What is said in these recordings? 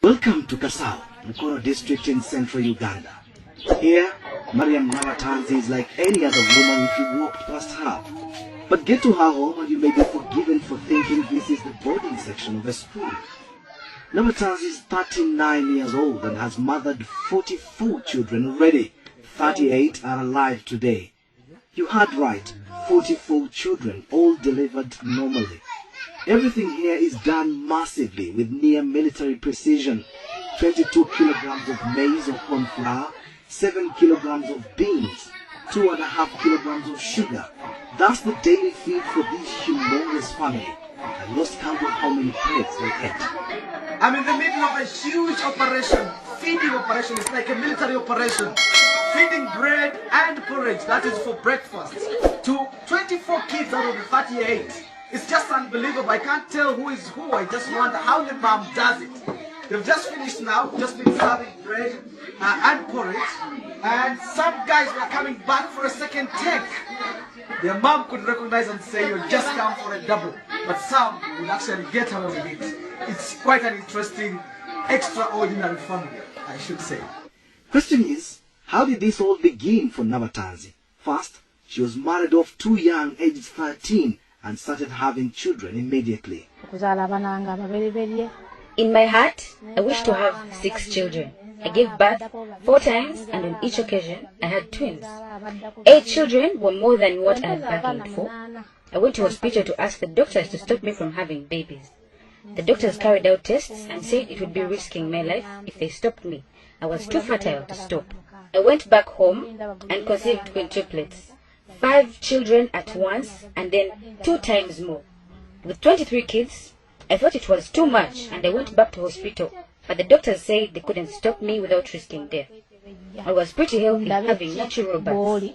Welcome to Kasao, Mukoro district in central Uganda. Here, Mariam Nabatanzi is like any other woman if you walked past her. But get to her home and you may be forgiven for thinking this is the boarding section of a school. Nabatanzi is 39 years old and has mothered 44 children already. 38 are alive today. You heard right, 44 children, all delivered normally. Everything here is done massively with near military precision. 22 kilograms of maize or corn flour, 7 kilograms of beans, 2.5 kilograms of sugar. That's the daily feed for this humongous family. I lost count of how many plates they ate. I'm in the middle of a huge operation, feeding operation. It's like a military operation. Feeding bread and porridge, that is for breakfast, to 24 kids out of the 38. It's just unbelievable. I can't tell who is who. I just wonder how the mom does it. They've just finished now, just been serving bread and porridge. And some guys were coming back for a second take. Their mom could recognize and say, "You just come for a double." But some will actually get away with it. It's quite an interesting, extraordinary family, I should say. Question is, how did this all begin for Nabatanzi? First, she was married off too young, aged 13, and started having children immediately. In my heart, I wish to have 6 children. I gave birth 4 times, and on each occasion, I had twins. 8 children were more than what I had bargained for. I went to hospital to ask the doctors to stop me from having babies. The doctors carried out tests and said it would be risking my life if they stopped me. I was too fertile to stop. I went back home and conceived quintuplets. 5 children at once, and then 2 times more. With 23 kids, I thought it was too much, and I went back to hospital. But the doctors said they couldn't stop me without risking death. I was pretty healthy, having natural births.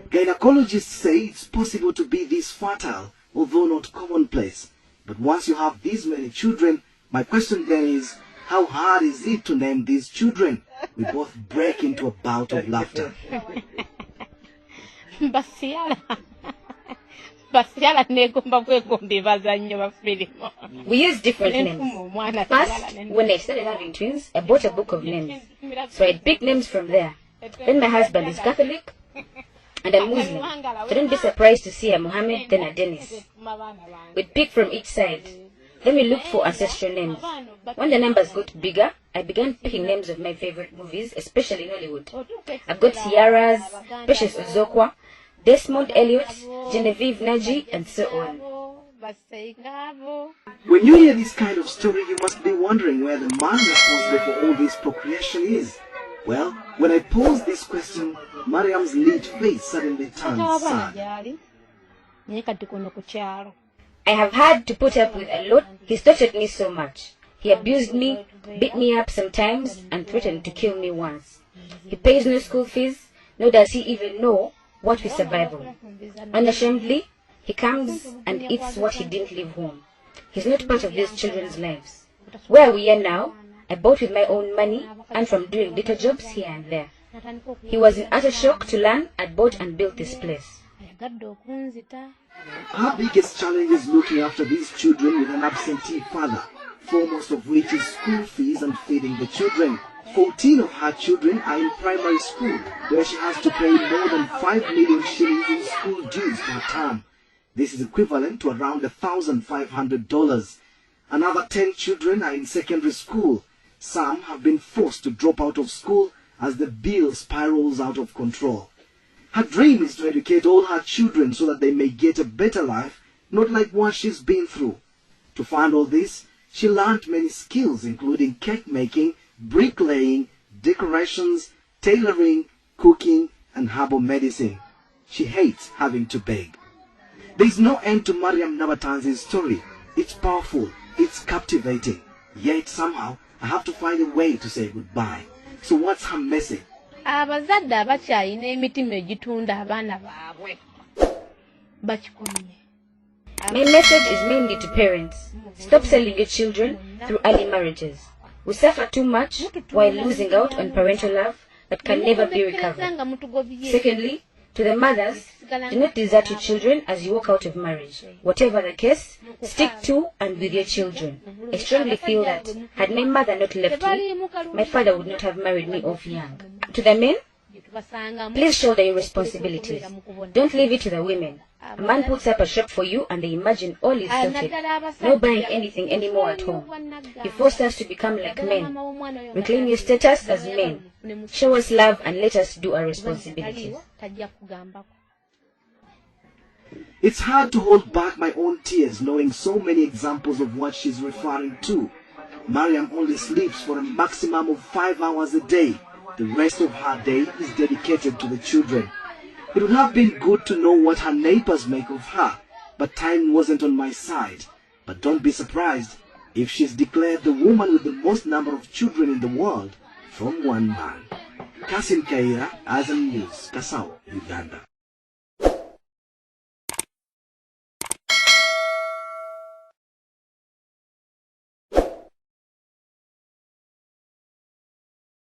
Gynecologists say it's possible to be this fertile, although not commonplace. But once you have these many children, my question then is, how hard is it to name these children? We both break into a bout of laughter. We use different names. First, when I started having twins, I bought a book of names. So I'd pick names from there. Then my husband is Catholic and I'm Muslim. So don't be surprised to see a Muhammad, then a Dennis. We'd pick from each side. Then we looked for ancestral names. When the numbers got bigger, I began picking names of my favorite movies, especially Hollywood. I've got Ciara's, Precious Ozokwa, Desmond Elliot, Genevieve Naji, and so on. When you hear this kind of story, you must be wondering where the man responsible for all this procreation is. Well, when I posed this question, Mariam's lit face suddenly turned sad. I have had to put up with a lot. He's tortured me so much. He abused me, beat me up sometimes, and threatened to kill me once. He pays no school fees, nor does he even know what we survive on. Unashamedly, he comes and eats what he didn't leave home. He's not part of these children's lives. Where we are now, I bought with my own money and from doing little jobs here and there. He was in utter shock to learn I'd bought and built this place. Her biggest challenge is looking after these children with an absentee father, foremost of which is school fees and feeding the children. 14 of her children are in primary school, where she has to pay more than 5 million shillings in school dues per term. This is equivalent to around $1,500. Another 10 children are in secondary school. Some have been forced to drop out of school as the bill spirals out of control. Her dream is to educate all her children so that they may get a better life, not like what she's been through. To fund all this, she learned many skills including cake making, bricklaying, decorations, tailoring, cooking, and herbal medicine. She hates having to beg. There is no end to Mariam Nabatanzi's story. It's powerful, it's captivating. Yet somehow, I have to find a way to say goodbye. So what's her message? My message is mainly to parents. Stop selling your children through early marriages. We suffer too much while losing out on parental love that can never be recovered. Secondly, To the mothers, do not desert your children as you walk out of marriage. Whatever the case, stick to and with your children. I strongly feel that had my mother not left me, my father would not have married me off young. To the men, please shoulder your responsibilities. Don't leave it to the women. A man puts up a shop for you and they imagine all is sorted. No buying anything anymore at home. You force us to become like men. Reclaim your status as men. Show us love and let us do our responsibilities. It's hard to hold back my own tears knowing so many examples of what she's referring to. Mariam only sleeps for a maximum of 5 hours a day. The rest of her day is dedicated to the children. It would have been good to know what her neighbors make of her, but time wasn't on my side. But don't be surprised if she's declared the woman with the most number of children in the world from one man. Kasim Kaira, Azam News, Kasao, Uganda.